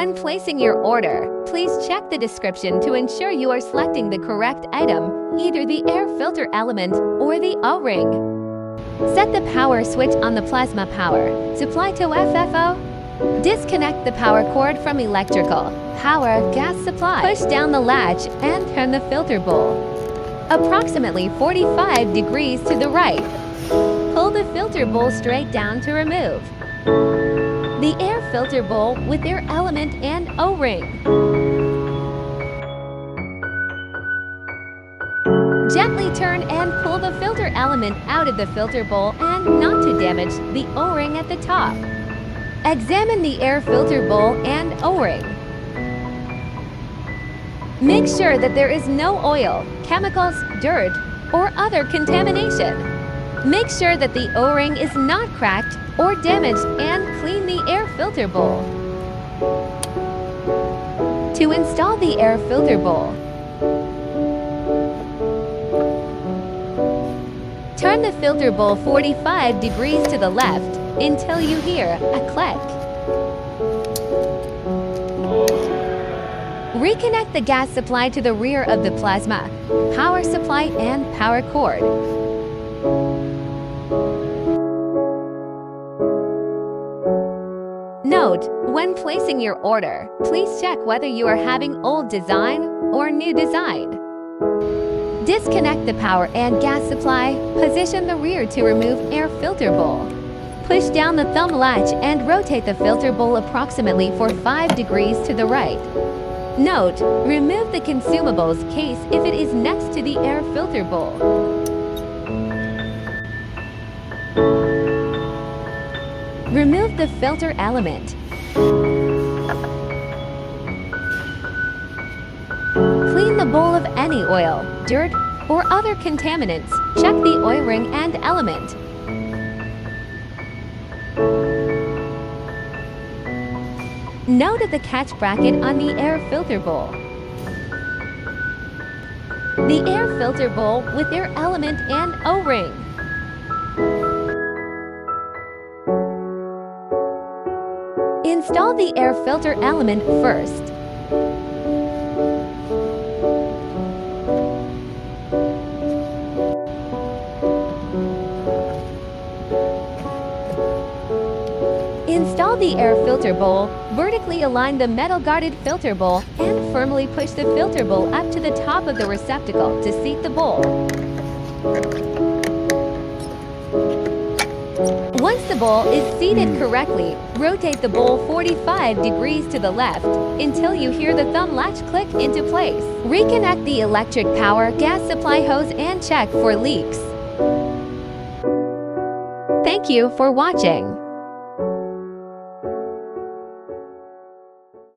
When placing your order, please check the description to ensure you are selecting the correct item, either the air filter element or the O-ring. Set the power switch on the plasma power supply to FFO. Disconnect the power cord from electrical power gas supply. Push down the latch and turn the filter bowl approximately 45 degrees to the right. Pull the filter bowl straight down to remove the air filter bowl with air element and O-ring. Gently turn and pull the filter element out of the filter bowl and not to damage the O-ring at the top. Examine the air filter bowl and O-ring. Make sure that there is no oil, chemicals, dirt, or other contamination. Make sure that the O-ring is not cracked or damaged and clean the air filter bowl. To install the air filter bowl, turn the filter bowl 45 degrees to the left until you hear a click. Reconnect the gas supply to the rear of the plasma, power supply and power cord. Note, when placing your order, please check whether you are having old design or new design. Disconnect the power and gas supply, position the rear to remove air filter bowl. Push down the thumb latch and rotate the filter bowl approximately for 5 degrees to the right. Note, remove the consumables case if it is next to the air filter bowl. Remove the filter element. Clean the bowl of any oil, dirt, or other contaminants. Check the oil ring and element. Note the catch bracket on the air filter bowl. The air filter bowl with air element and O-ring. Install the air filter element first. Install the air filter bowl, vertically align the metal-guarded filter bowl, and firmly push the filter bowl up to the top of the receptacle to seat the bowl. Once the bowl is seated correctly, rotate the bowl 45 degrees to the left until you hear the thumb latch click into place. Reconnect the electric power gas supply hose and check for leaks. Thank you for watching.